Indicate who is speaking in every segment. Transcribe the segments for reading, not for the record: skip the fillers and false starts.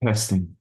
Speaker 1: Testing.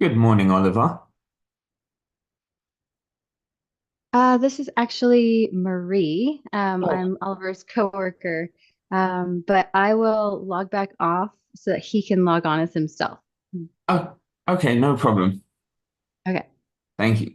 Speaker 1: Good morning, Oliver.
Speaker 2: This is actually Marie.
Speaker 1: Oh,
Speaker 2: I'm Oliver's coworker, but I will log back off so that he can log on as himself.
Speaker 1: oh, okay, no problem.
Speaker 2: Okay.
Speaker 1: Thank you.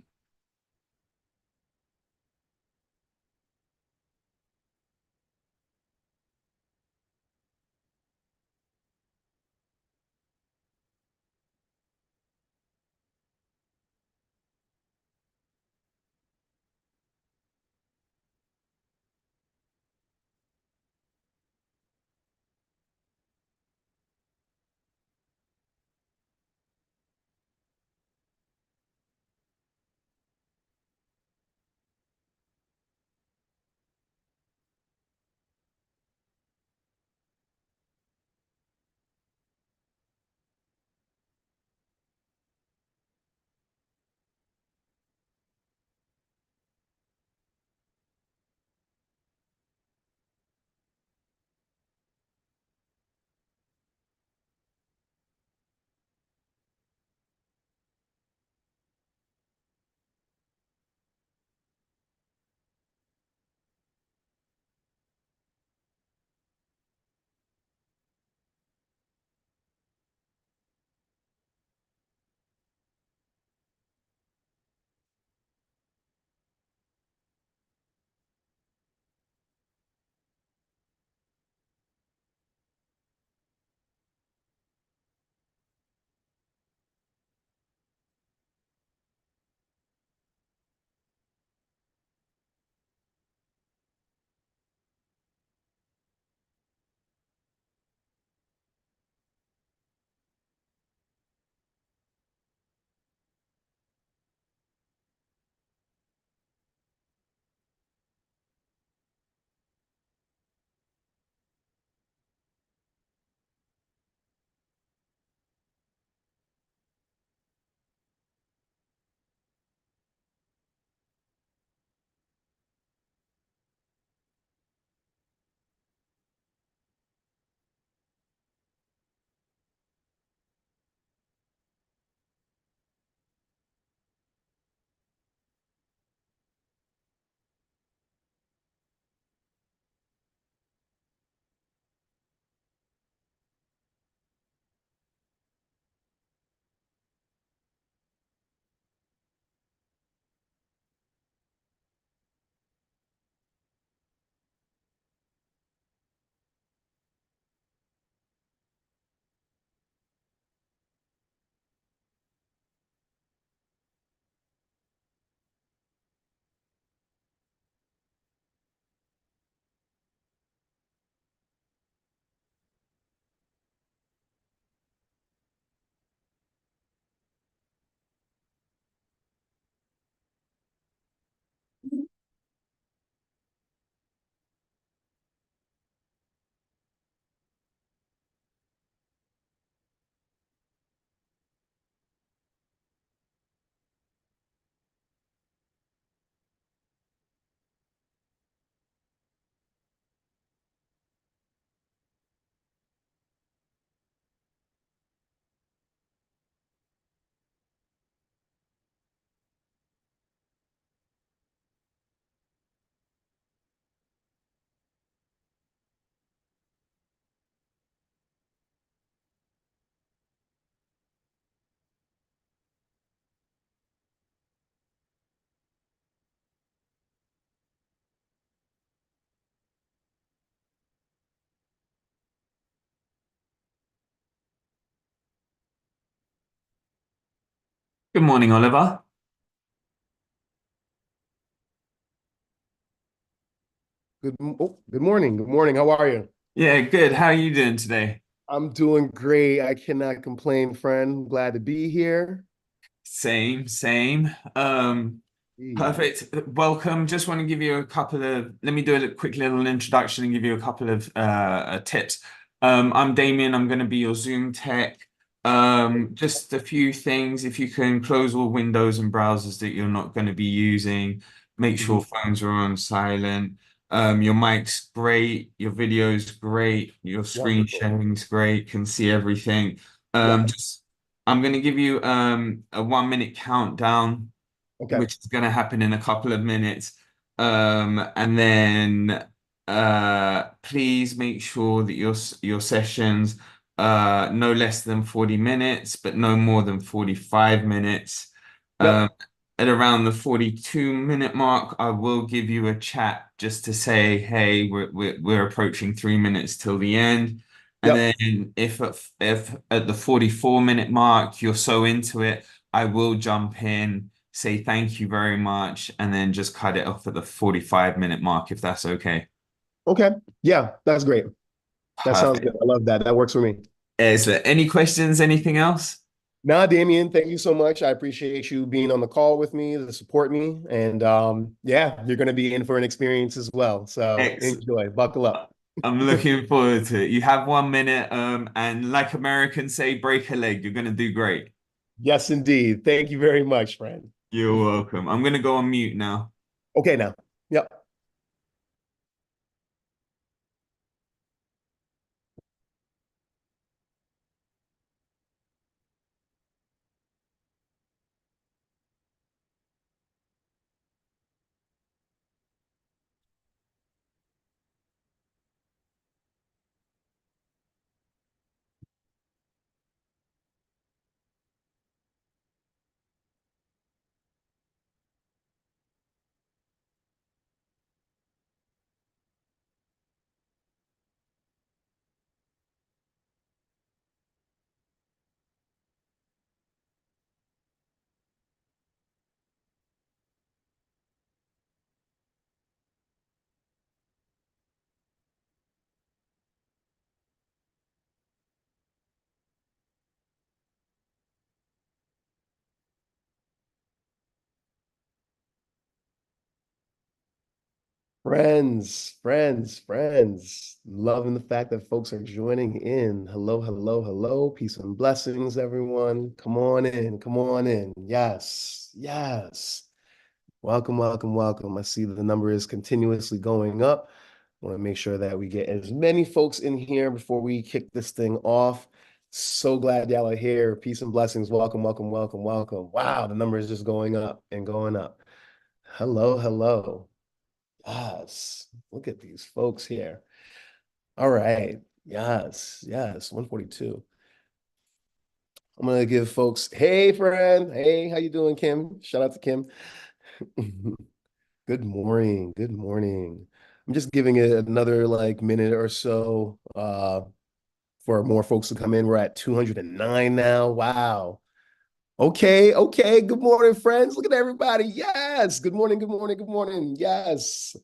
Speaker 1: Good morning, Oliver.
Speaker 3: Good morning. Good morning. How are you?
Speaker 1: Yeah, good. How are you doing today?
Speaker 3: I'm doing great. I cannot complain, friend. Glad to be here.
Speaker 1: Same, same.
Speaker 3: Hey.
Speaker 1: Perfect. Welcome. Just want to give you a couple of, let me do a quick little introduction and give you a couple of tips. I'm Damien. I'm going to be your Zoom tech. Just a few things. If you can close all windows and browsers that you're not going to be using, make sure
Speaker 3: Mhm.
Speaker 1: phones are on silent. Your mic's great, your video's great, your screen
Speaker 3: Wonderful.
Speaker 1: sharing's great, can see everything.
Speaker 3: Yeah.
Speaker 1: Just I'm going to give you a 1 minute countdown
Speaker 3: Okay.
Speaker 1: which is going to happen in a couple of minutes. And then please make sure that your sessions no less than 40 minutes, but no more than 45 minutes. Um,
Speaker 3: Yep.
Speaker 1: at around the 42-minute mark, I will give you a chat just to say, hey, we're approaching 3 minutes till the end. And
Speaker 3: Yep.
Speaker 1: then if at the 44-minute mark you're so into it, I will jump in, say thank you very much, and then just cut it off at the 45-minute mark if that's okay.
Speaker 3: Okay. Yeah, that's great. That sounds good.
Speaker 1: Perfect.
Speaker 3: I love that. That works for me.
Speaker 1: Is there any questions, anything else?
Speaker 3: Nah, Damien, thank you so much. I appreciate you being on the call with me to support me. And yeah, you're going to be in for an experience as well. So
Speaker 1: Excellent.
Speaker 3: enjoy. Buckle up.
Speaker 1: I'm looking forward to it. You have 1 minute, and like Americans say, break a leg. You're gonna do great.
Speaker 3: Yes, indeed. Thank you very much, friend.
Speaker 1: You're welcome. I'm gonna go on mute now.
Speaker 3: Okay, now. Yep. Friends. Loving the fact that folks are joining in. Hello, hello, hello. Peace and blessings, everyone. Come on in. Come on in. Yes, yes. Welcome, welcome, welcome. I see that the number is continuously going up. I want to make sure that we get as many folks in here before we kick this thing off. So glad y'all are here. Peace and blessings. Welcome, welcome, welcome, welcome. Wow, the number is just going up and going up. Hello, hello. Yes. Look at these folks here. All right. Yes. Yes. 142. I'm gonna give folks, hey friend. Hey, how you doing, Kim? Shout out to Kim. Good morning. Good morning. I'm just giving it another like minute or so for more folks to come in. We're at 209 now. Wow. Okay, okay. Good morning, friends. Look at everybody. Yes. Good morning, good morning, good morning. Yes.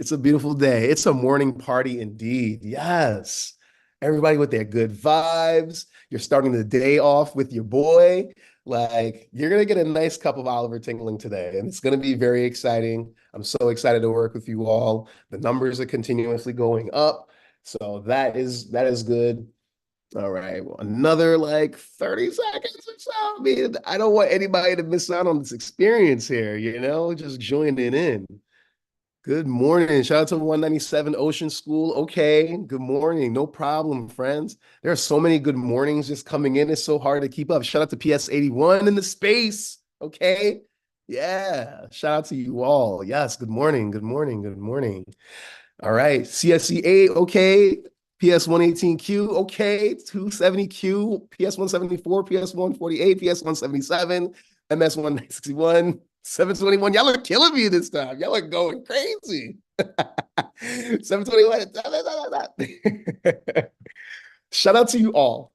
Speaker 3: It's a beautiful day. It's a morning party indeed. Yes. Everybody with their good vibes. You're starting the day off with your boy. Like, you're going to get a nice cup of Oliver Tingling today, and it's going to be very exciting. I'm so excited to work with you all. The numbers are continuously going up. So that is good. All right. Well, another like 30 seconds or so. I mean, I don't want anybody to miss out on this experience here, just joining in. Good morning. Shout out to 197 Ocean School. Okay. Good morning. No problem, friends. There are so many good mornings just coming in. It's so hard to keep up. Shout out to PS81 in the space. Okay. Yeah. Shout out to you all. Yes. Good morning. Good morning. Good morning. All right, CSC8, okay. PS118Q, okay. 270Q, PS174, PS148, PS177, MS161, 721. Y'all are killing me this time. Y'all are going crazy. 721. Shout out to you all.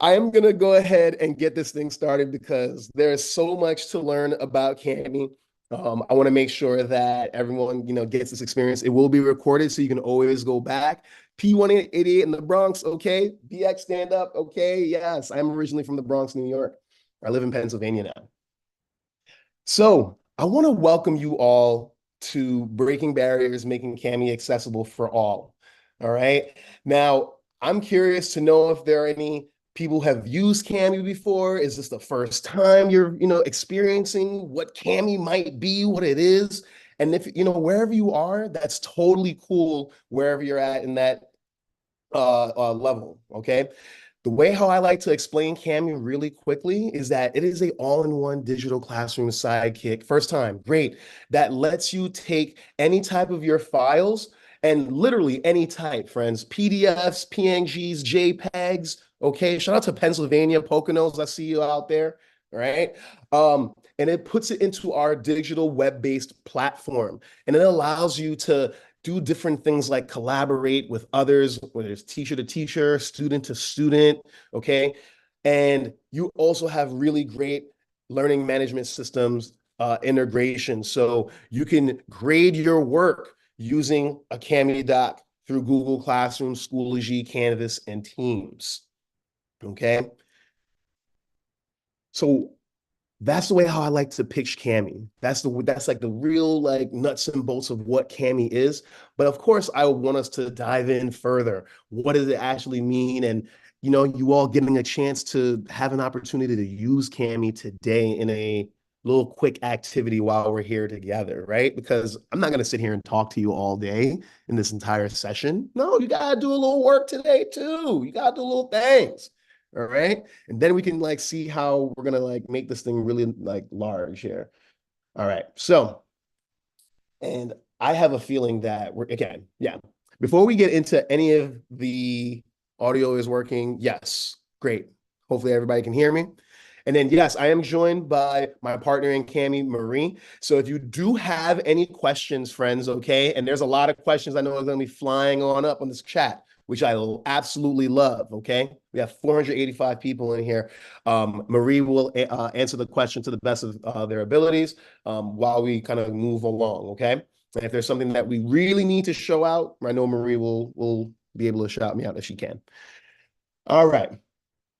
Speaker 3: I am gonna go ahead and get this thing started because there's so much to learn about Cami. I want to make sure that everyone, gets this experience. It will be recorded, so you can always go back. P188 in the Bronx, okay. BX stand up, okay. Yes, I'm originally from the Bronx, New York. I live in Pennsylvania now. So I want to welcome you all to Breaking Barriers, Making Cami Accessible for All. All right. Now, I'm curious to know if there are any people who have used Cami before. Is this the first time you're, experiencing what Cami might be, what it is? And if, wherever you are, that's totally cool, wherever you're at in that level, okay? The way how I like to explain Cami really quickly is that it is a all-in-one digital classroom sidekick. First time, great. That lets you take any type of your files and literally any type, friends, PDFs, PNGs, JPEGs, okay? Shout out to Pennsylvania Poconos. I see you out there, right? And it puts it into our digital web-based platform. And it allows you to do different things like collaborate with others, whether it's teacher to teacher, student to student, okay? And you also have really great learning management systems integration. So you can grade your work using a Cami doc through Google Classroom, Schoology, Canvas, and Teams, okay? So that's the way how I like to pitch Cami. That's like the real like nuts and bolts of what Cami is. But of course, I want us to dive in further. What does it actually mean? And you all getting a chance to have an opportunity to use Cami today in a little quick activity while we're here together, right? Because I'm not going to sit here and talk to you all day in this entire session. No, you got to do a little work today too. You got to do little things. All right. And then we can like see how we're gonna like make this thing really like large here. All right. So, and I have a feeling that we're again, yeah. Before we get into any of the audio is working, yes, great. Hopefully everybody can hear me. And then yes, I am joined by my partner in Cami, Marie. So if you do have any questions, friends, okay, and there's a lot of questions I know are going to be flying on this chat, which I will absolutely love, okay? We have 485 people in here. Marie will answer the question to the best of their abilities while we kind of move along, okay? And if there's something that we really need to show out, I know Marie will be able to shout me out if she can. All right.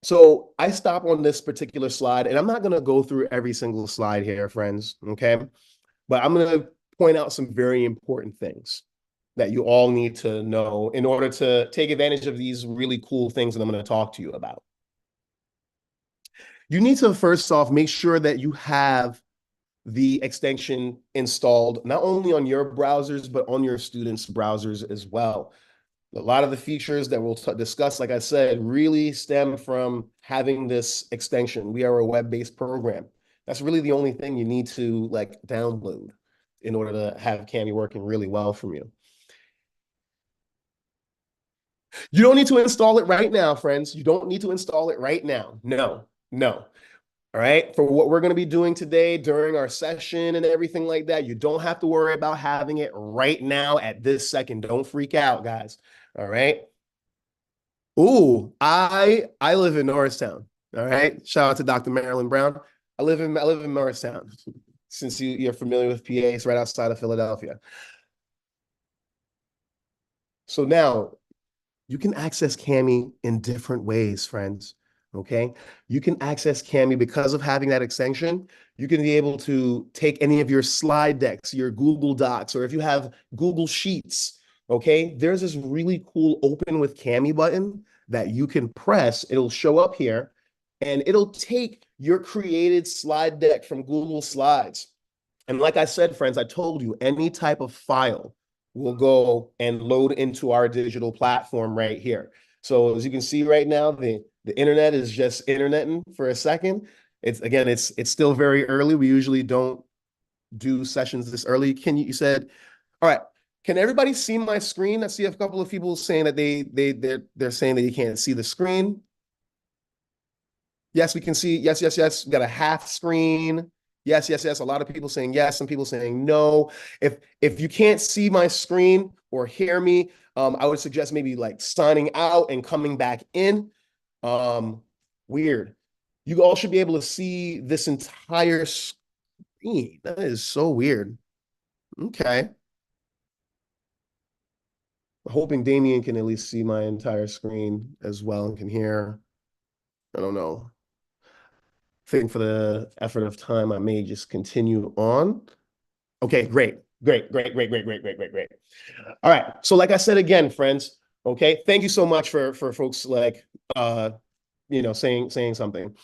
Speaker 3: So I stop on this particular slide, and I'm not going to go through every single slide here, friends, okay? But I'm going to point out some very important things that you all need to know in order to take advantage of these really cool things that I'm going to talk to you about. You need to first off make sure that you have the extension installed not only on your browsers, but on your students' browsers as well. A lot of the features that we'll discuss, like I said, really stem from having this extension. We are a web-based program. That's really the only thing you need to like download in order to have Cami working really well from you. You don't need to install it right now, friends. You don't need to install it right now. No. All right. For what we're going to be doing today during our session and everything like that, you don't have to worry about having it right now at this second. Don't freak out, guys. All right. Ooh, I live in Norristown. All right. Shout out to Dr. Marilyn Brown. I live in Norristown. Since you're familiar with PA, it's right outside of Philadelphia. So now you can access Cami in different ways, friends. Okay. You can access Cami because of having that extension. You can be able to take any of your slide decks, your Google Docs, or if you have Google Sheets. Okay. There's this really cool open with Cami button that you can press. It'll show up here and it'll take your created slide deck from Google Slides. And like I said, friends, I told you any type of file will go and load into our digital platform right here. So as you can see right now, the internet is just interneting for a second. It's still very early. We usually don't do sessions this early. You said, all right, can everybody see my screen? I see a couple of people saying that they're saying that you can't see the screen. Yes, we can see. Yes. We got a half screen. Yes. A lot of people saying yes, some people saying no. If you can't see my screen or hear me, I would suggest maybe like signing out and coming back in. Weird. You all should be able to see this entire screen. That is so weird. Okay. Hoping Damien can at least see my entire screen as well and can hear. I don't know. I think for the effort of time, I may just continue on. Okay, great. All right. So like I said again, friends, okay, thank you so much for folks like saying something.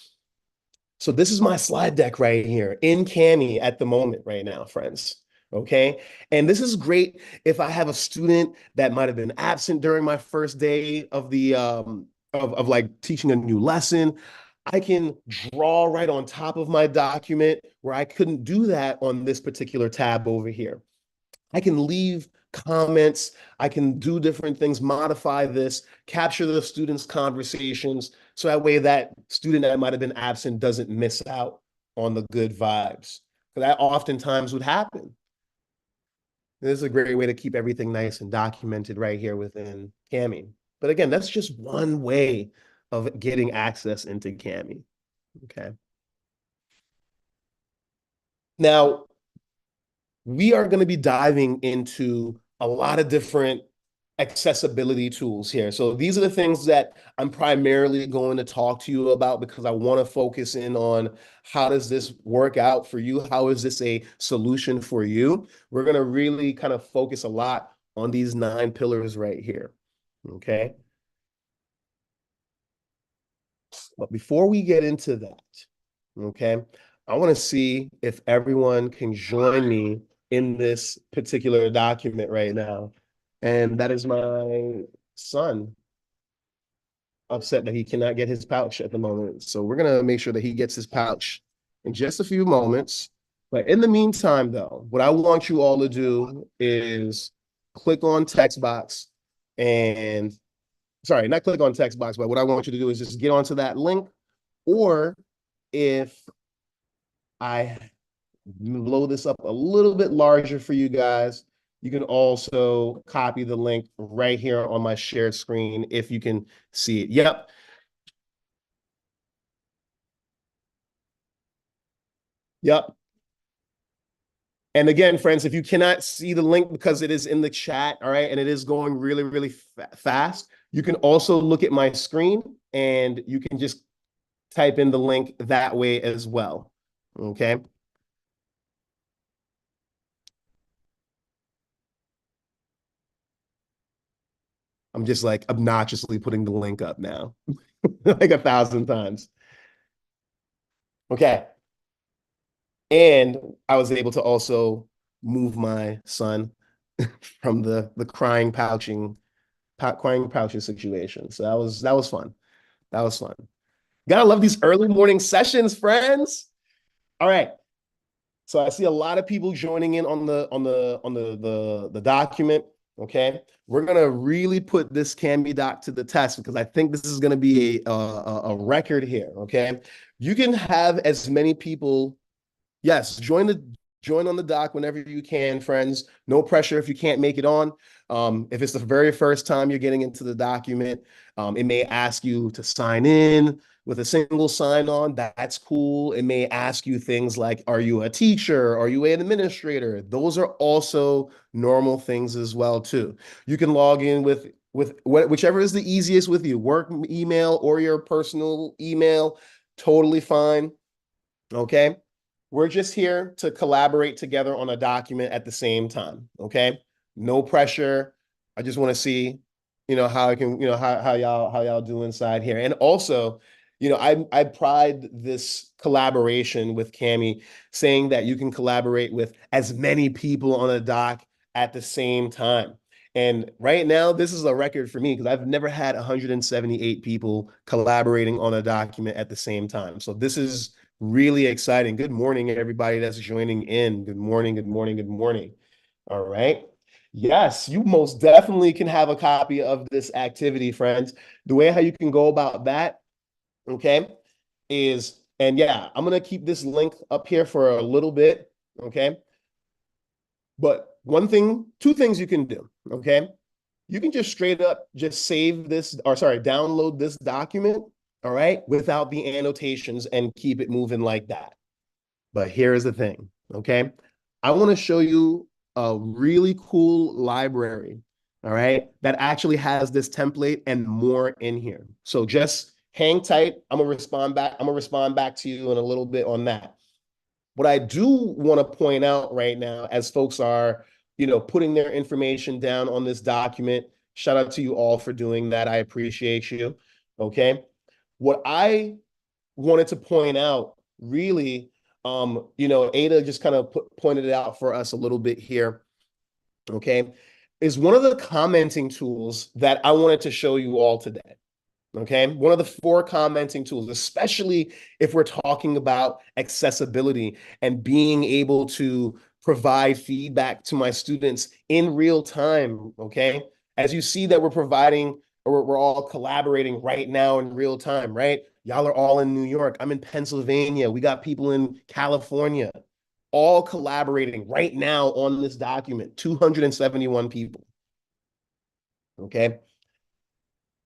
Speaker 3: So this is my slide deck right here in Kami at the moment right now, friends. Okay. And this is great if I have a student that might have been absent during my first day of the of like teaching a new lesson. I can draw right on top of my document where I couldn't do that on this particular tab over here. I can leave comments. I can do different things, modify this, capture the students' conversations. So that way that student that might have been absent doesn't miss out on the good vibes. Because that oftentimes would happen. This is a great way to keep everything nice and documented right here within Kami. But again, that's just one way of getting access into Kami. Okay. Now, we are going to be diving into a lot of different accessibility tools here. So these are the things that I'm primarily going to talk to you about because I want to focus in on how does this work out for you? How is this a solution for you? We're going to really kind of focus a lot on these 9 pillars right here. Okay. But before we get into that, okay, I want to see if everyone can join me in this particular document right now. And that is my son, upset that he cannot get his pouch at the moment. So we're going to make sure that he gets his pouch in just a few moments. But in the meantime, though, what I want you all to do is click on text box and, sorry, not click on text box, but what I want you to do is just get onto that link. Or if I blow this up a little bit larger for you guys, you can also copy the link right here on my shared screen if you can see it. Yep. Yep. And again, friends, if you cannot see the link because it is in the chat, all right, and it is going really, really fast, you can also look at my screen and you can just type in the link that way as well. Okay. I'm just like obnoxiously putting the link up now, like 1,000 times. Okay. And I was able to also move my son from the crying pouching situation. So that was fun. That was fun. Gotta love these early morning sessions, friends. All right. So I see a lot of people joining in on the document. Okay, we're gonna really put this Kami doc to the test because I think this is gonna be a record here. Okay, you can have as many people. Yes, join on the doc whenever you can, friends. No pressure if you can't make it on. If it's the very first time you're getting into the document, it may ask you to sign in with a single sign-on. That's cool. It may ask you things like, are you a teacher? Are you an administrator? Those are also normal things as well, too. You can log in with whichever is the easiest with you, work email or your personal email, totally fine. Okay. We're just here to collaborate together on a document at the same time. Okay. No pressure. I just want to see, how I can, how y'all do inside here. And also, I pride this collaboration with Kami, saying that you can collaborate with as many people on a doc at the same time. And right now, this is a record for me because I've never had 178 people collaborating on a document at the same time. So this is really exciting. Good morning, everybody that's joining in. Good morning, good morning, good morning. All right. Yes, you most definitely can have a copy of this activity, friends. The way how you can go about that, okay, is, and yeah, I'm going to keep this link up here for a little bit, okay? But two things you can do, okay? You can just straight up just save this, or sorry, download this document, all right, without the annotations and keep it moving like that. But here's the thing, okay? I want to show you a really cool library, all right, that actually has this template and more in here. So just hang tight. I'm gonna respond back. I'm gonna respond back to you in a little bit on that. What I do want to point out right now, as folks are, putting their information down on this document, shout out to you all for doing that. I appreciate you. Okay. What I wanted to point out really, Ada just kind of pointed it out for us a little bit here. Okay. Is one of the commenting tools that I wanted to show you all today. Okay, one of the 4 commenting tools, especially if we're talking about accessibility and being able to provide feedback to my students in real time. Okay, as you see that we're providing, or we're all collaborating right now in real time, right? Y'all are all in New York. I'm in Pennsylvania. We got people in California, all collaborating right now on this document, 271 people. Okay.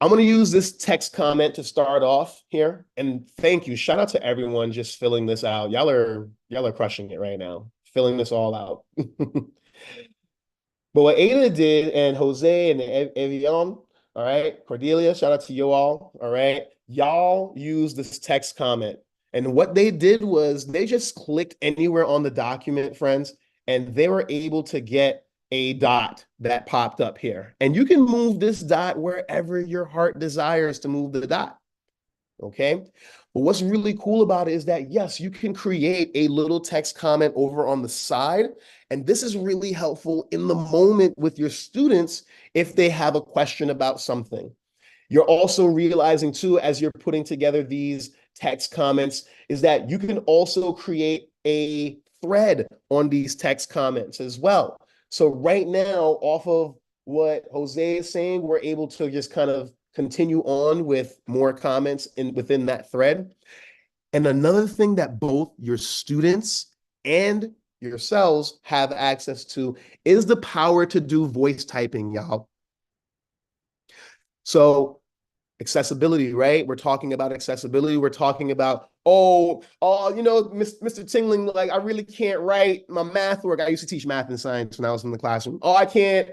Speaker 3: I'm going to use this text comment to start off here. And thank you. Shout out to everyone just filling this out. Y'all are crushing it right now, filling this all out. But what Ada did, and Jose and Evian, all right, Cordelia, shout out to you all right? Y'all use this text comment. And what they did was they just clicked anywhere on the document, friends, and they were able to get a dot that popped up here. And you can move this dot wherever your heart desires to move the dot. Okay. But what's really cool about it is that, yes, you can create a little text comment over on the side. And this is really helpful in the moment with your students if they have a question about something. You're also realizing too, as you're putting together these text comments, is that you can also create a thread on these text comments as well. So right now, off of what Jose is saying, we're able to just kind of continue on with more comments within that thread. And another thing that both your students and yourselves have access to is the power to do voice typing, y'all. So accessibility, right? We're talking about accessibility. We're talking about, Mr. Tingling, like I really can't write my math work. I used to teach math and science when I was in the classroom. Oh, I can't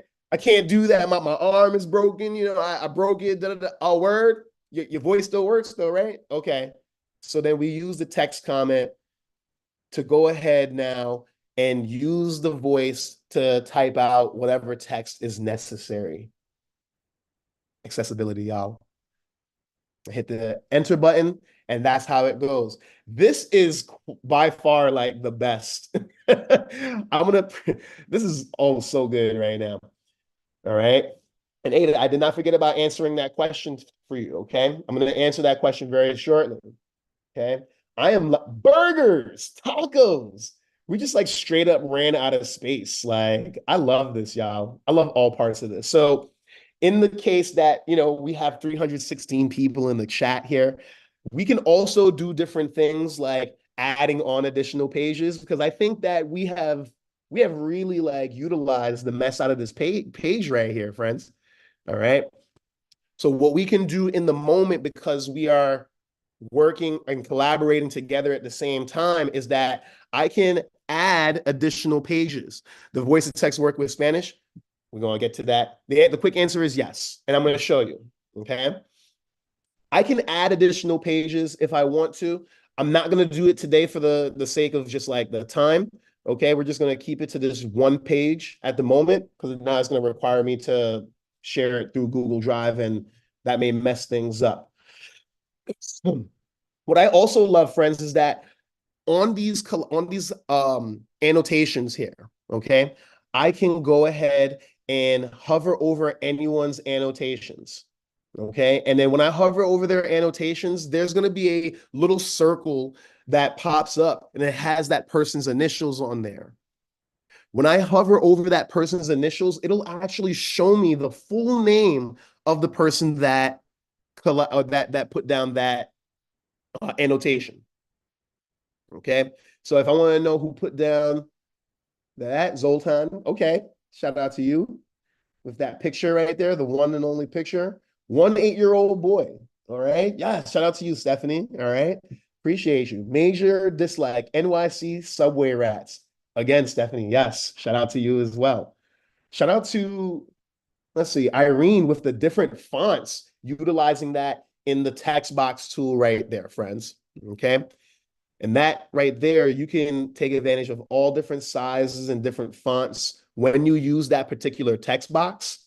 Speaker 3: do that. My arm is broken. I broke it. A word. Your voice still works though, right? Okay. So then we use the text comment to go ahead now and use the voice to type out whatever text is necessary. Accessibility, y'all. Hit the enter button, and that's how it goes. This is by far like the best. This is all so good right now. All right. And Ada, I did not forget about answering that question for you. Okay. I'm going to answer that question very shortly. Okay. I am burgers, tacos. We just like straight up ran out of space. Like, I love this, y'all. I love all parts of this. So in the case that, we have 316 people in the chat here, we can also do different things like adding on additional pages, because I think that we have really like utilized the mess out of this page right here, friends. All right. So what we can do in the moment, because we are working and collaborating together at the same time, is that I can add additional pages. The voice of text work with Spanish. We're going to get to that. The quick answer is yes. And I'm going to show you. Okay. I can add additional pages if I want to. I'm not going to do it today for the sake of just like the time. Okay. We're just going to keep it to this one page at the moment, because now it's going to require me to share it through Google Drive, and that may mess things up. What I also love, friends, is that on these annotations here, okay, I can go ahead and hover over anyone's annotations. Okay. And then when I hover over their annotations, there's going to be a little circle that pops up, and it has that person's initials on there. When I hover over that person's initials, it'll actually show me the full name of the person that put down that annotation. Okay. So if I want to know who put down that, Zoltan, okay, shout out to you with that picture right there, the one and only picture. 1 8-year-old boy. All right. Yeah. Shout out to you, Stephanie. All right. Appreciate you. Major dislike, NYC subway rats. Again, Stephanie. Yes. Shout out to you as well. Shout out to, let's see, Irene with the different fonts, utilizing that in the text box tool right there, friends. Okay. And that right there, you can take advantage of all different sizes and different fonts when you use that particular text box.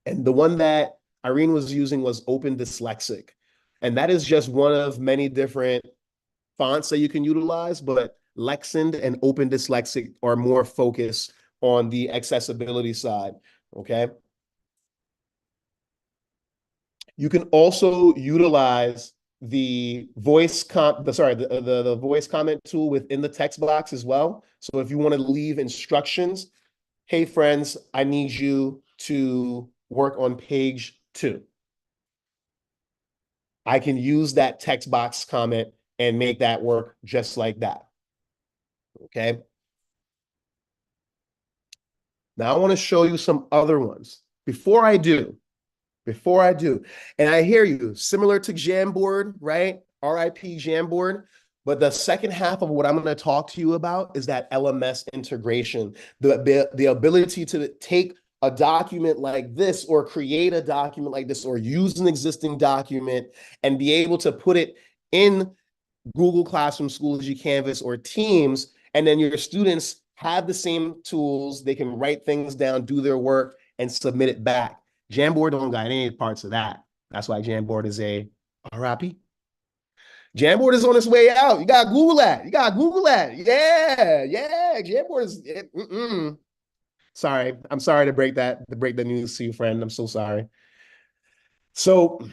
Speaker 3: And the one that Irene was using was Open Dyslexic. And that is just one of many different fonts that you can utilize, but Lexend and Open Dyslexic are more focused on the accessibility side, okay? You can also utilize the voice the voice comment tool within the text box as well. So if you want to leave instructions, hey friends, I need you to work on page 2. I can use that text box comment and make that work just like that. Okay. Now I want to show you some other ones. Before I do, and I hear you, similar to Jamboard, right? RIP Jamboard. But the second half of what I'm going to talk to you about is that LMS integration, the ability to take a document like this or create a document like this or use an existing document and be able to put it in Google Classroom, Schoology Canvas, or Teams, and then your students have the same tools. They can write things down, do their work, and submit it back. Jamboard don't got any parts of that. That's why Jamboard is a RIP. Jamboard is on its way out. You got to Google that. Yeah. Jamboard is. Sorry, I'm sorry to break the news to you, friend. I'm so sorry. So,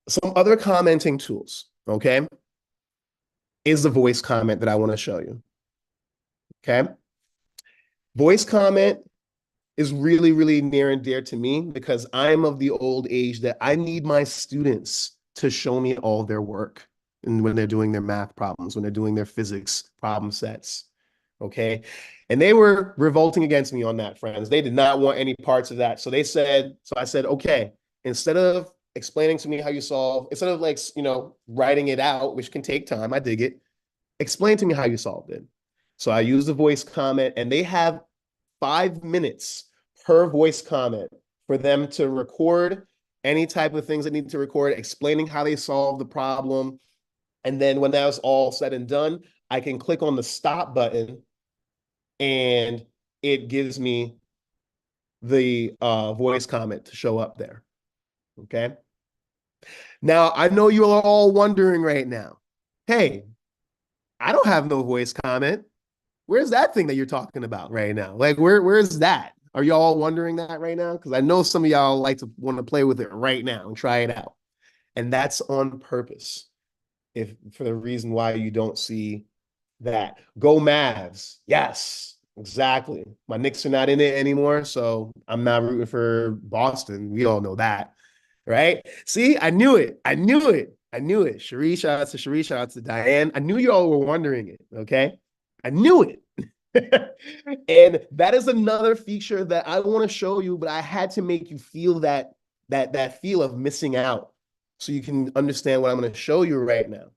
Speaker 3: some other commenting tools, okay, is the voice comment that I want to show you. Okay, voice comment is really, really near and dear to me because I'm of the old age that I need my students to show me all their work and when they're doing their math problems, when they're doing their physics problem sets, okay? And they were revolting against me on that, friends. They did not want any parts of that. So I said, okay, instead of explaining to me how you solve, instead of like, writing it out, which can take time, I dig it, explain to me how you solved it. So I use the voice comment and they have 5 minutes per voice comment for them to record any type of things they need to record, explaining how they solve the problem. And then when that's all said and done, I can click on the stop button and it gives me the voice comment to show up there. Okay. Now, I know you are all wondering right now, hey, I don't have no voice comment. Where's that thing that you're talking about right now? Like, where's that? Are y'all wondering that right now? Because I know some of y'all like to want to play with it right now and try it out. And that's on purpose. If for the reason why you don't see that. Go Mavs. Yes, exactly. My Knicks are not in it anymore, so I'm not rooting for Boston. We all know that, right? See, I knew it. Cherie, shout out to Cherie, shout out to Diane. I knew y'all were wondering it, okay? I knew it. And that is another feature that I want to show you, but I had to make you feel that feel of missing out so you can understand what I'm going to show you right now.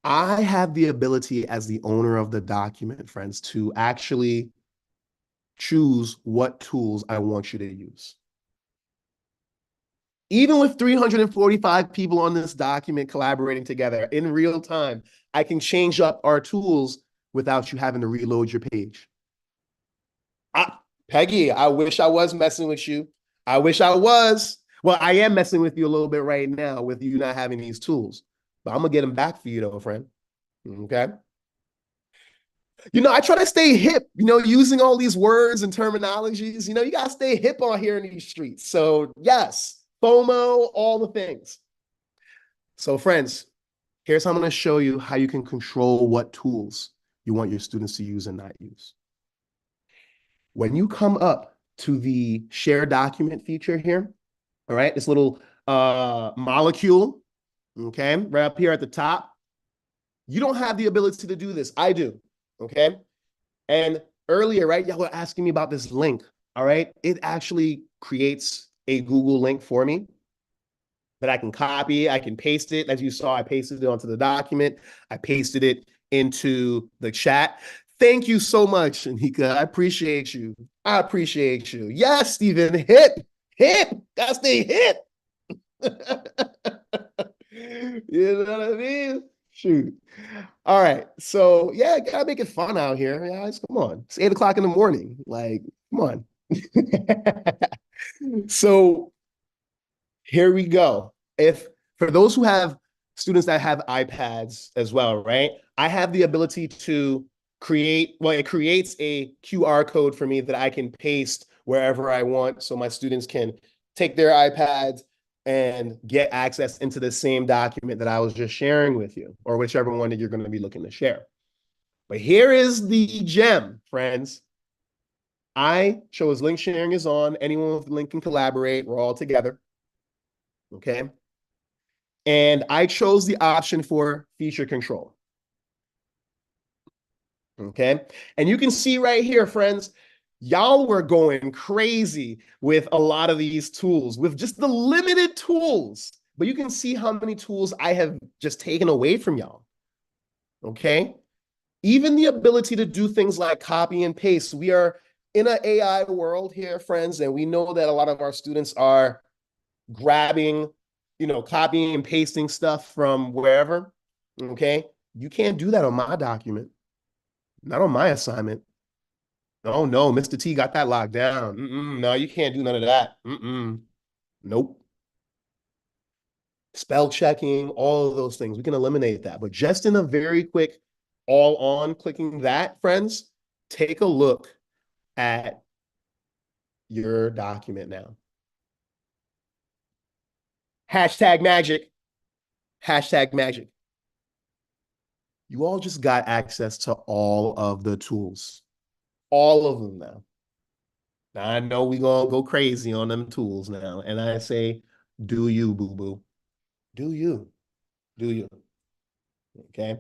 Speaker 3: I have the ability as the owner of the document, friends, to actually choose what tools I want you to use. Even with 345 people on this document collaborating together in real time, I can change up our tools without you having to reload your page. Peggy, I wish I was messing with you. I wish I was. Well, I am messing with you a little bit right now with you not having these tools. But I'm going to get them back for you, though, friend. Okay? I try to stay hip, using all these words and terminologies. You got to stay hip on here in these streets. So, yes, FOMO, all the things. So, friends, here's how I'm going to show you how you can control what tools you want your students to use and not use. When you come up to the share document feature here, all right, this little molecule, okay, right up here at the top, you don't have the ability to do this. I do, okay? And earlier, right, y'all were asking me about this link, all right? It actually creates a Google link for me, that I can copy, I can paste it. As you saw, I pasted it onto the document. I pasted it into the chat. Thank you so much, Anika. I appreciate you. I appreciate you. Yes, Stephen, hip, gotta stay hip. You know what I mean? Shoot. All right. So yeah, gotta make it fun out here, guys. Come on. It's 8 o'clock in the morning. Like, come on. So here we go. If for those who have students that have iPads as well, right? I have the ability to create, well, it creates a QR code for me that I can paste wherever I want. So my students can take their iPads and get access into the same document that I was just sharing with you, or whichever one that you're going to be looking to share. But here is the gem, friends. I chose link sharing is on. Anyone with the link can collaborate. We're all together. Okay. And I chose the option for feature control. Okay. And you can see right here, friends, y'all were going crazy with a lot of these tools, with just the limited tools. But you can see how many tools I have just taken away from y'all. Okay. Even the ability to do things like copy and paste. We are in an AI world here, friends, and we know that a lot of our students are grabbing, copying and pasting stuff from wherever. Okay. You can't do that on my document, not on my assignment. Oh, no, Mr. T got that locked down. No, you can't do none of that. Nope. Spell checking, all of those things. We can eliminate that. But just in a very quick all on clicking that, friends, take a look at your document now. Hashtag magic. Hashtag magic. You all just got access to all of the tools. All of them now. Now I know we're going to go crazy on them tools now. And I say, do you, boo-boo. Do you. Do you. Okay.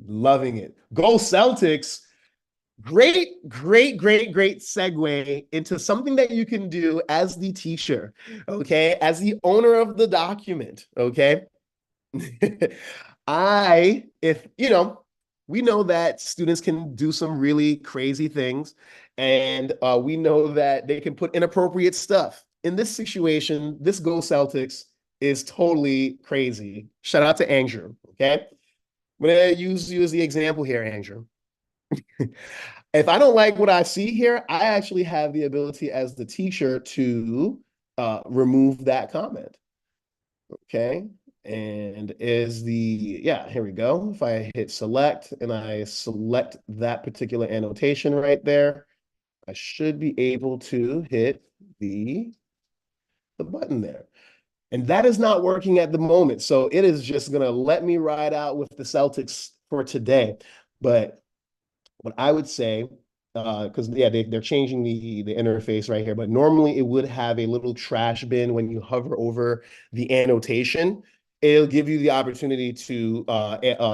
Speaker 3: Loving it. Go Celtics. Great, great, great, great segue into something that you can do as the teacher, okay? As the owner of the document, okay? We know that students can do some really crazy things, and we know that they can put inappropriate stuff. In this situation, this Go Celtics is totally crazy. Shout out to Andrew, okay? I'm going to use you as the example here, Andrew. If I don't like what I see here, I actually have the ability as the teacher to remove that comment. Okay. And here we go. If I hit select and I select that particular annotation right there, I should be able to hit the button there. And that is not working at the moment. So it is just going to let me ride out with the Celtics for today. But what I would say, because they're changing the interface right here, but normally it would have a little trash bin when you hover over the annotation. It'll give you the opportunity to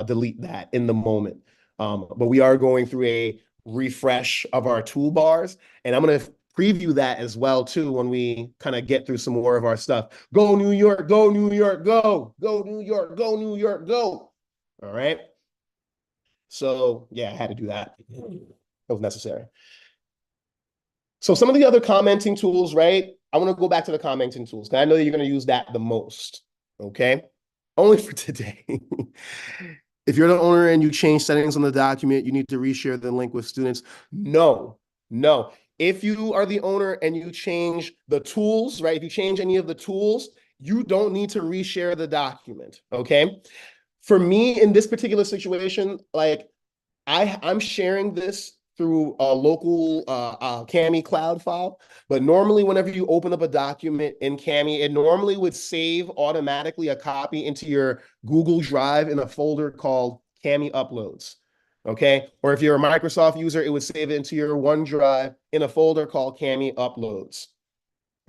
Speaker 3: delete that in the moment. But we are going through a refresh of our toolbars, and I'm going to preview that as well too when we kind of get through some more of our stuff. Go New York, go New York, go. Go New York, go New York, go. All right. So yeah, I had to do that. It was necessary. So some of the other commenting tools, right? I want to go back to the commenting tools because I know that you're going to use that the most. Okay. Only for today. If you're the owner and you change settings on the document, you need to reshare the link with students. No. If you are the owner and you change the tools, right? If you change any of the tools, you don't need to reshare the document, okay? For me, in this particular situation, like I'm sharing this through a local Kami Cloud file, but normally whenever you open up a document in Kami, it normally would save automatically a copy into your Google Drive in a folder called Kami Uploads. Okay. Or if you're a Microsoft user, it would save it into your OneDrive in a folder called Kami Uploads.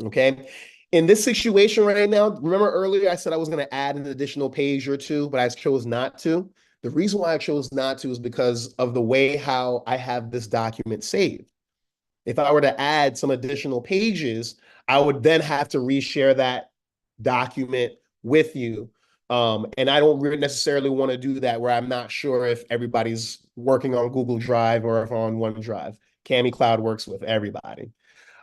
Speaker 3: Okay. In this situation right now, remember earlier I said I was going to add an additional page or two, but I chose not to. The reason why I chose not to is because of the way how I have this document saved. If I were to add some additional pages, I would then have to reshare that document with you. And I don't really necessarily want to do that where I'm not sure if everybody's working on Google Drive or if on OneDrive. Kami Cloud works with everybody.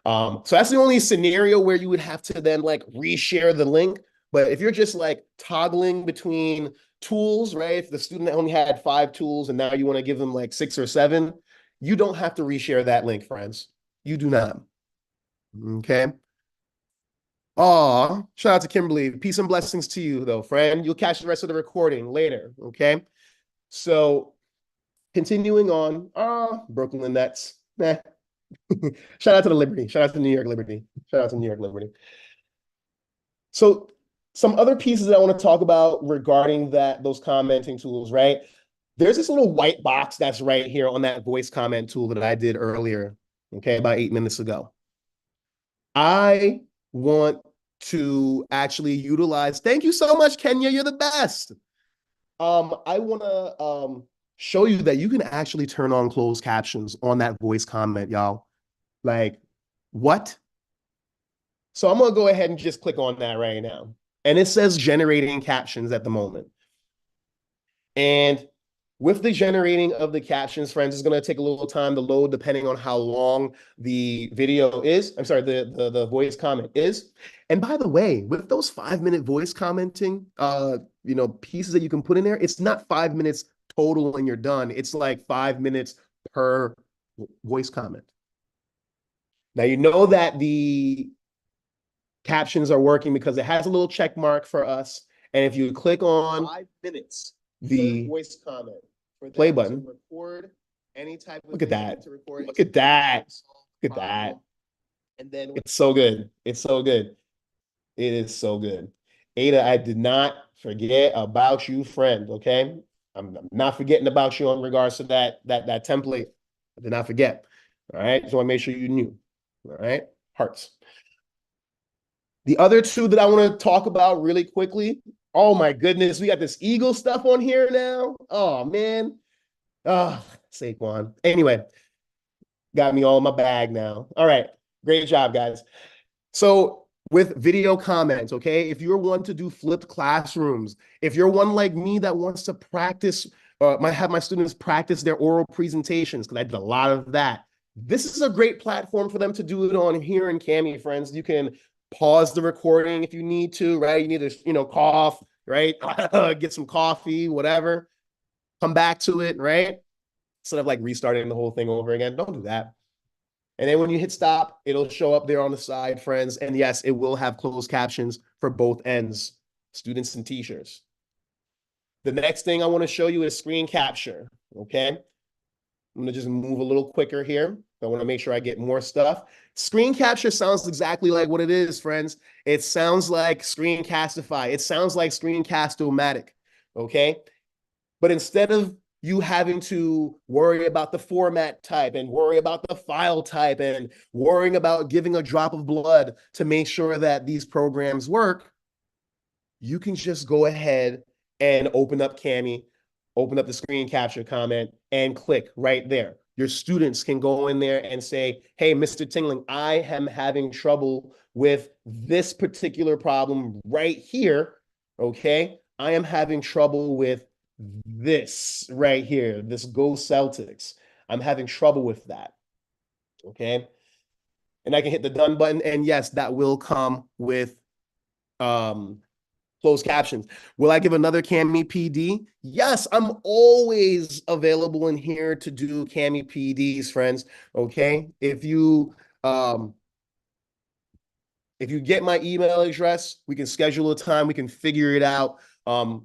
Speaker 3: So that's the only scenario where you would have to then like reshare the link. But if you're just like toggling between tools, right? If the student only had 5 tools and now you want to give them like 6 or 7, you don't have to reshare that link, friends. You do not. Okay. Aw, shout out to Kimberly. Peace and blessings to you, though, friend. You'll catch the rest of the recording later. Okay. So continuing on, Brooklyn Nets. Nah. Shout out to the Liberty. Shout out to New York Liberty. Shout out to New York Liberty. So some other pieces that I want to talk about regarding those commenting tools, right? There's this little white box that's right here on that voice comment tool that I did earlier, okay, about 8 minutes ago. I want to actually utilize, thank you so much, Kenya, you're the best. I want to show you that you can actually turn on closed captions on that voice comment, y'all. Like, what? So I'm going to go ahead and just click on that right now. And it says generating captions at the moment. And with the generating of the captions, friends, it's going to take a little time to load depending on how long the video is. I'm sorry, the voice comment is. And by the way, with those 5-minute voice commenting, pieces that you can put in there, it's not 5 minutes total and you're done. It's like 5 minutes per voice comment. Now, you know that the captions are working because it has a little check mark for us. And if you click on 5 minutes, the voice comment play button, record any type of, look at that. Look at that. Look at that. And then it's so good. It's so good. It is so good. Ada, I did not forget about you, friend. Okay. I'm not forgetting about you in regards to that template. I did not forget. All right. So I want to make sure you knew. All right. Hearts. The other two that I want to talk about really quickly. Oh my goodness, we got this Eagle stuff on here now. Oh man. Saquon. Anyway, got me all in my bag now. All right. Great job, guys. So with video comments, okay, if you're one to do flipped classrooms, if you're one like me that wants to practice, have my students practice their oral presentations, because I did a lot of that. This is a great platform for them to do it on here in Kami, friends. You can pause the recording if you need to, right? You need to, cough, right? Get some coffee, whatever. Come back to it, right? Instead of like restarting the whole thing over again. Don't do that. And then when you hit stop, it'll show up there on the side, friends. And yes, it will have closed captions for both ends, students and teachers. The next thing I want to show you is screen capture, okay? I'm going to just move a little quicker here. I want to make sure I get more stuff. Screen capture sounds exactly like what it is, friends. It sounds like Screencastify. It sounds like Screencast-O-Matic, okay? But instead of you having to worry about the format type and worry about the file type and worrying about giving a drop of blood to make sure that these programs work, you can just go ahead and open up Kami, open up the screen capture comment, and click right there. Your students can go in there and say, hey, Mr. Tingling, I am having trouble with this particular problem right here, okay? I am having trouble with this right here, this Go Celtics. I'm having trouble with that, okay? And I can hit the done button, and yes, that will come with closed captions. Will I give another Kami PD? Yes, I'm always available in here to do Kami PDs, friends. Okay, if you get my email address, we can schedule a time. We can figure it out.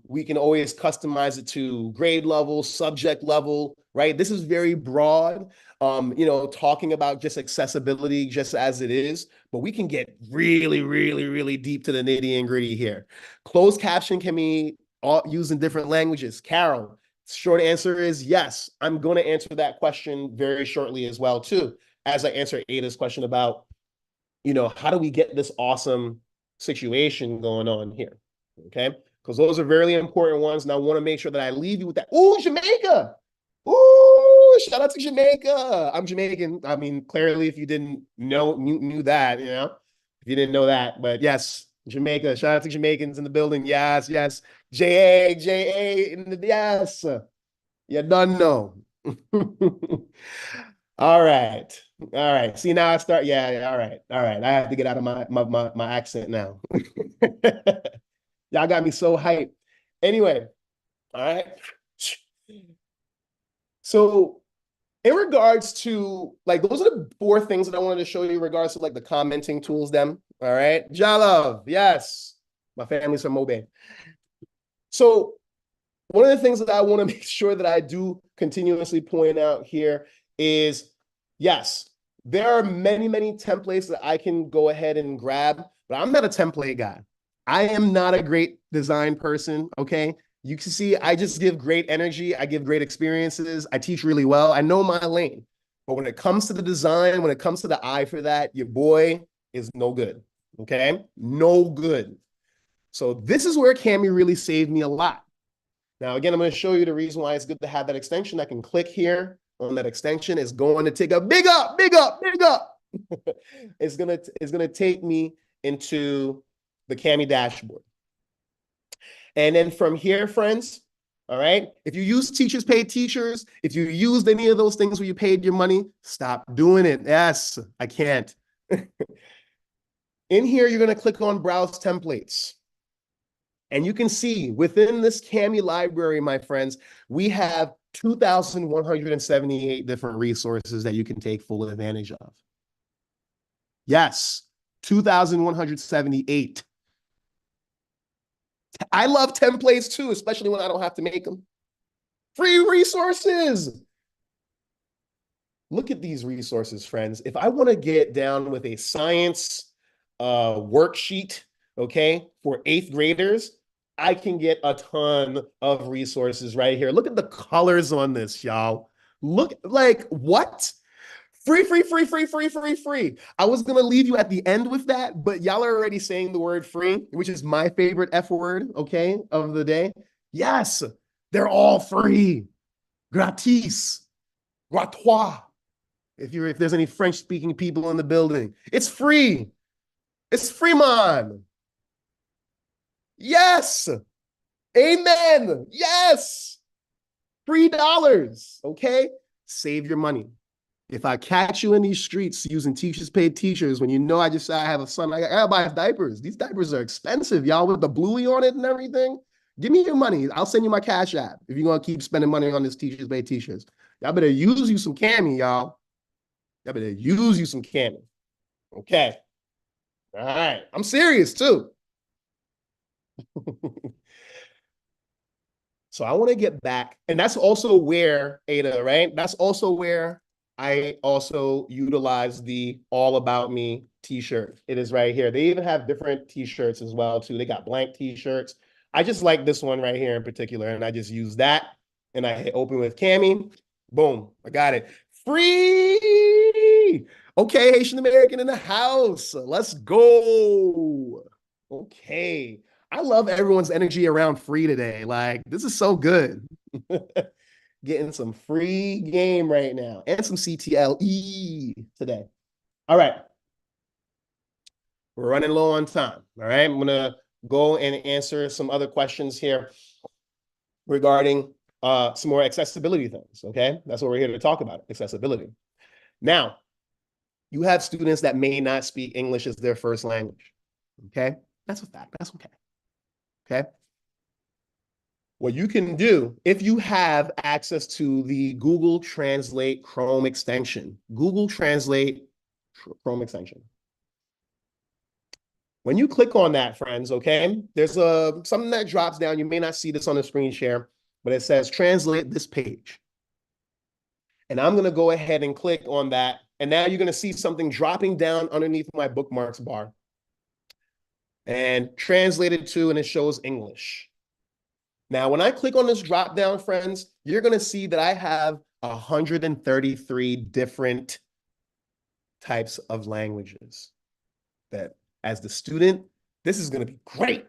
Speaker 3: We can always customize it to grade level, subject level, right? This is very broad, talking about just accessibility just as it is, but we can get really, really, really deep to the nitty and gritty here. Closed caption can be used in different languages. Carol, short answer is yes. I'm going to answer that question very shortly as well, too, as I answer Ada's question about, how do we get this awesome situation going on here, okay? Because those are very important ones, and I want to make sure that I leave you with that. Ooh, Jamaica! Ooh, shout out to Jamaica! I'm Jamaican. I mean, clearly, if you didn't knew that, if you didn't know that. But yes, Jamaica. Shout out to Jamaicans in the building. Yes, yes. J.A. in the yes. You done know. All right. All right. See, now I start. Yeah, all right. All right. I have to get out of my accent now. Y'all got me so hyped. Anyway, all right. So in regards to like those are the 4 things that I wanted to show you in regards to like the commenting tools, them. All right. Jalove, yes. My family's from Mobe. So one of the things that I want to make sure that I do continuously point out here is, yes, there are many, many templates that I can go ahead and grab, but I'm not a template guy. I am not a great design person, okay? You can see I just give great energy. I give great experiences. I teach really well. I know my lane. But when it comes to the design, when it comes to the eye for that, your boy is no good, okay? No good. So this is where Kami really saved me a lot. Now, again, I'm going to show you the reason why it's good to have that extension. I can click here on that extension. It's going to take a big up. It's going to take me into the Kami dashboard. And then from here, friends, all right, if you use Teachers Pay Teachers, if you used any of those things where you paid your money, stop doing it. Yes, I can't. In here, you're going to click on Browse Templates. And you can see within this Kami library, my friends, we have 2,178 different resources that you can take full advantage of. Yes, 2,178. I love templates too, especially when I don't have to make them. Free resources. Look at these resources, friends. If I want to get down with a science worksheet, okay, for 8th graders, I can get a ton of resources right here. Look at the colors on this, y'all. Look, like, what? Free. I was going to leave you at the end with that, but y'all are already saying the word free, which is my favorite F word, okay, of the day. Yes, they're all free. Gratis. Gratuit. If there's any French-speaking people in the building, it's free. It's free, man. Yes. Amen. Yes. $3. Okay. Save your money. If I catch you in these streets using Teachers Pay Teachers, when you know I just say I have a son, I gotta buy diapers. These diapers are expensive, y'all, with the bluey on it and everything. Give me your money. I'll send you my Cash App if you're gonna keep spending money on this Teachers Pay Teachers. Y'all better use you some Kami, y'all. Y'all better use you some Kami. Okay. All right. I'm serious too. So I want to get back, and that's also where, Ada, right? That's also where I also utilize the All About Me t-shirt. It is right here. They even have different t-shirts as well too. They got blank t-shirts. I just like this one right here in particular, and I just use that, and I hit open with Kami. Boom, I got it. Free! Okay, Haitian American in the house. Let's go. Okay. I love everyone's energy around free today. Like, this is so good. Getting some free game right now and some CTLE today. All right. We're running low on time. All right. I'm going to go and answer some other questions here regarding some more accessibility things. Okay. That's what we're here to talk about, accessibility. Now, you have students that may not speak English as their first language. Okay. That's a fact. That's okay. Okay. What you can do, if you have access to the Google Translate Chrome extension, Google Translate Chrome extension. When you click on that, friends, okay, there's something that drops down. You may not see this on the screen share, but it says translate this page. And I'm going to go ahead and click on that. And now you're going to see something dropping down underneath my bookmarks bar. And translated to, and it shows English. Now, when I click on this drop down, friends, you're going to see that I have 133 different types of languages. That as the student, this is going to be great.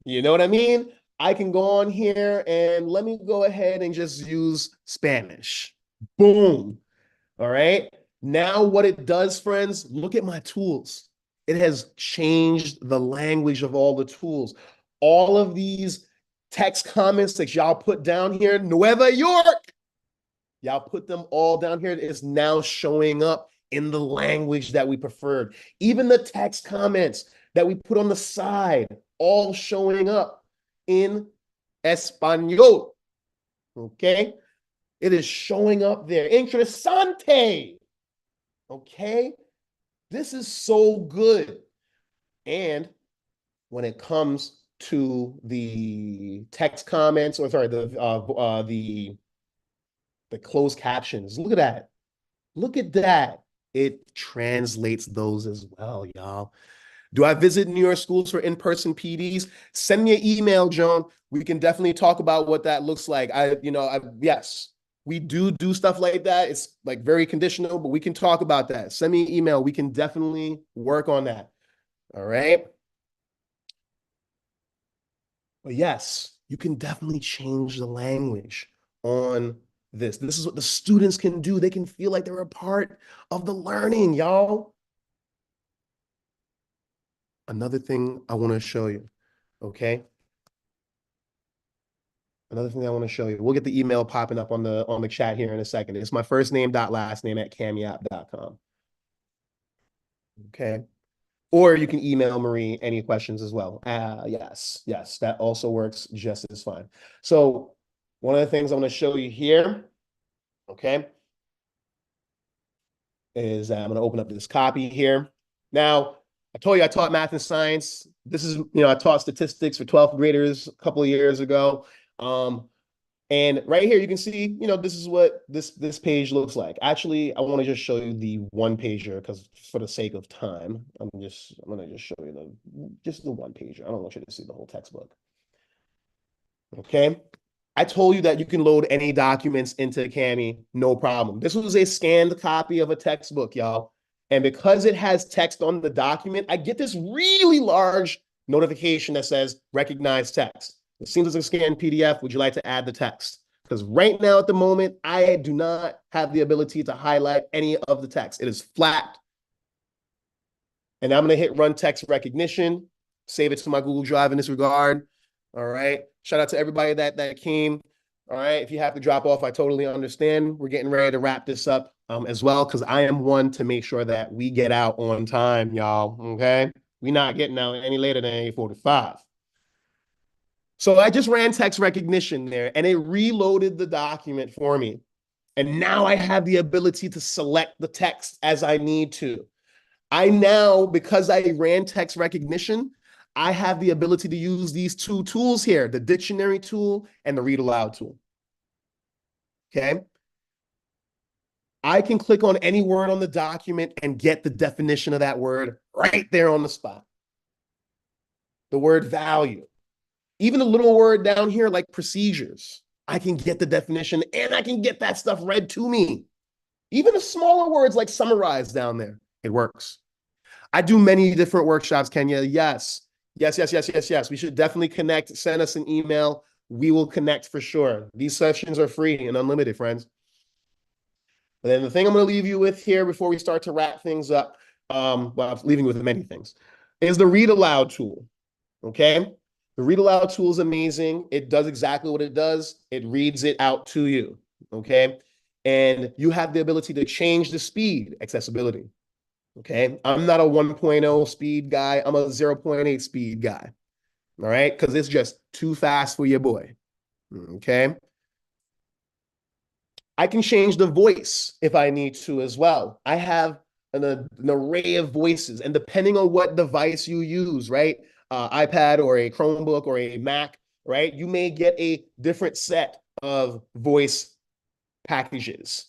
Speaker 3: You know what I mean? I can go on here and let me go ahead and just use Spanish. Boom. All right. Now what it does, friends, look at my tools. It has changed the language of all the tools. All of these text comments that y'all put down here, Nueva York, y'all put them all down here. It's now showing up in the language that we preferred. Even the text comments that we put on the side, all showing up in Espanol. Okay? It is showing up there. Interesante. Okay? This is so good. And when it comes to the text comments, or sorry, the closed captions, look at that. Look at that. It translates those as well, y'all. Do I visit New York schools for in-person PDs? Send me an email, Joan. We can definitely talk about what that looks like. Yes, we do stuff like that. It's like very conditional, but we can talk about that. Send me an email. We can definitely work on that. All right. But yes, you can definitely change the language on this. This is what the students can do. They can feel like they're a part of the learning, y'all. Another thing I want to show you, okay? Another thing I want to show you. We'll get the email popping up on the chat here in a second. It's my first name dot last name at camiapp.com. Okay. Or you can email Marie any questions as well. Yes, that also works just as fine. So one of the things I want to show you here, okay, is I'm going to open up this copy here. Now, I told you I taught math and science. This is, I taught statistics for 12th graders a couple of years ago. And right here, you can see, this is what this page looks like. Actually, I want to just show you the one pager because for the sake of time, I'm going to just show you the one pager. I don't want you to see the whole textbook. Okay. I told you that you can load any documents into Kami, no problem. This was a scanned copy of a textbook, y'all. And because it has text on the document, I get this really large notification that says recognize text. It seems as a scanned PDF. Would you like to add the text? Because right now at the moment, I do not have the ability to highlight any of the text. It is flat. And I'm going to hit run text recognition, save it to my Google Drive in this regard. All right. Shout out to everybody that came. All right. If you have to drop off, I totally understand. We're getting ready to wrap this up as well, because I am one to make sure that we get out on time, y'all. Okay. We're not getting out any later than 8:45. So I just ran text recognition there and it reloaded the document for me. And now I have the ability to select the text as I need to. I now, because I ran text recognition, I have the ability to use these two tools here, the dictionary tool and the read aloud tool. Okay. I can click on any word on the document and get the definition of that word right there on the spot. The word value. Even a little word down here like procedures, I can get the definition and I can get that stuff read to me. Even the smaller words like summarize down there, it works. I do many different workshops, Kenya. Yes. We should definitely connect. Send us an email. We will connect for sure. These sessions are free and unlimited, friends. And then the thing I'm going to leave you with here before we start to wrap things up, well, I'm leaving you with many things, is the read aloud tool. Okay. The read aloud tool is amazing. It does exactly what it does. It reads it out to you, okay? And you have the ability to change the speed, accessibility, okay? I'm not a 1.0 speed guy. I'm a 0.8 speed guy, all right? Because it's just too fast for your boy, okay? I can change the voice if I need to as well. I have an array of voices, and depending on what device you use, right? iPad or a Chromebook or a Mac, right? You may get a different set of voice packages,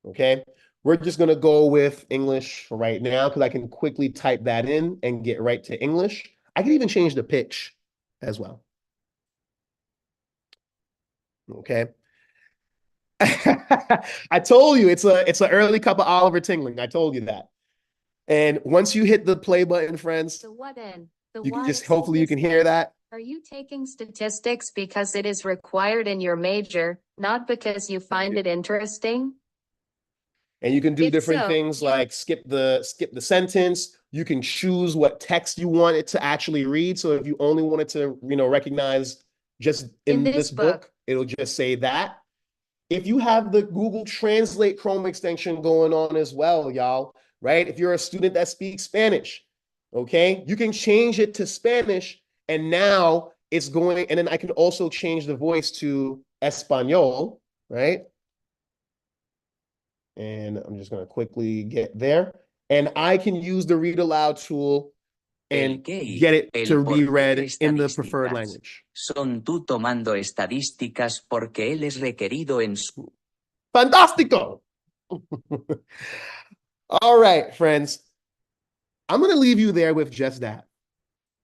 Speaker 3: okay? We're just going to go with English for right now because I can quickly type that in and get right to English. I can even change the pitch as well, okay? I told you it's an early cup of Oliver Tingling. I told you that. And once you hit the play button, friends,
Speaker 4: The what in?
Speaker 3: you can just, hopefully you can hear that.
Speaker 4: Are you taking statistics because it is required in your major, not because you find it interesting?
Speaker 3: And you can do
Speaker 4: It's
Speaker 3: different
Speaker 4: so-
Speaker 3: things like skip the sentence. You can choose what text you want it to actually read. So if you only wanted to, recognize just in this book, it'll just say that. If you have the Google Translate Chrome extension going on as well, y'all, right? If you're a student that speaks Spanish, okay, you can change it to Spanish, and now it's going, and then I can also change the voice to Espanol, right? And I'm just going to quickly get there. And I can use the read aloud tool and get it to be read in the preferred language.
Speaker 5: Son tú tomando estadísticas porque él es requerido en su...
Speaker 3: Fantastico! All right, friends. I'm going to leave you there with just that.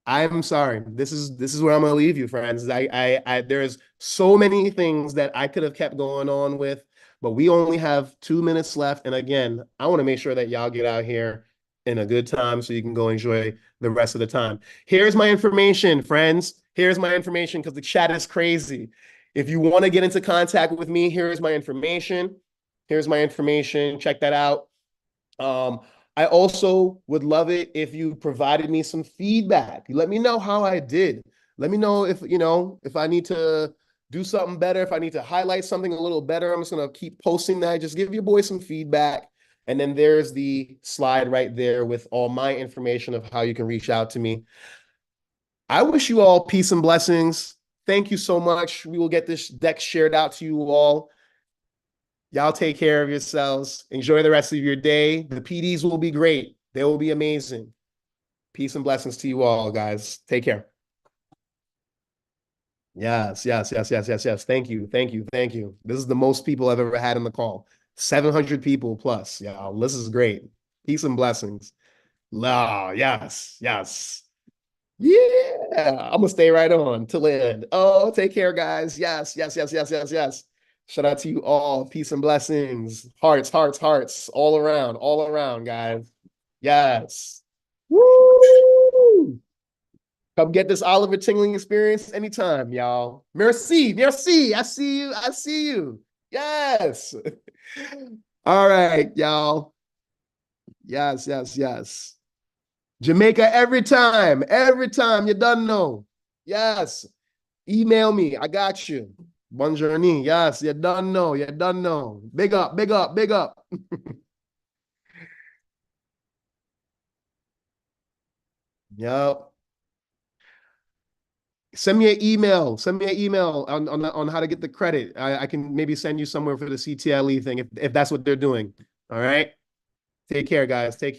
Speaker 3: I'm sorry. This is where I'm going to leave you, friends. There's so many things that I could have kept going on with, but we only have 2 minutes left. And again, I want to make sure that y'all get out here in a good time so you can go enjoy the rest of the time. Here's my information, friends. Here's my information because the chat is crazy. If you want to get into contact with me, here's my information. Here's my information. Check that out. I also would love it if you provided me some feedback. You let me know how I did. Let me know if I need to do something better, if I need to highlight something a little better. I'm just going to keep posting that. Just give your boy some feedback. And then there's the slide right there with all my information of how you can reach out to me. I wish you all peace and blessings. Thank you so much. We will get this deck shared out to you all. Y'all take care of yourselves. Enjoy the rest of your day. The PDs will be great. They will be amazing. Peace and blessings to you all, guys. Take care. Yes. Thank you. This is the most people I've ever had in the call. 700 people plus. Y'all, this is great. Peace and blessings. Yes. Yeah. I'm gonna stay right on till the end. Oh, take care, guys. Yes. Shout out to you all. Peace and blessings. Hearts, all around, guys. Yes. Woo! Come get this Oliver tingling experience anytime, y'all. Merci. I see you. Yes. All right, y'all. Yes. Jamaica every time. You done know. Yes. Email me. I got you. Bonjourni. Yes, you done know. Big up. Yep. Send me an email on how to get the credit. I can maybe send you somewhere for the CTLE thing if that's what they're doing. All right. Take care, guys. Take care.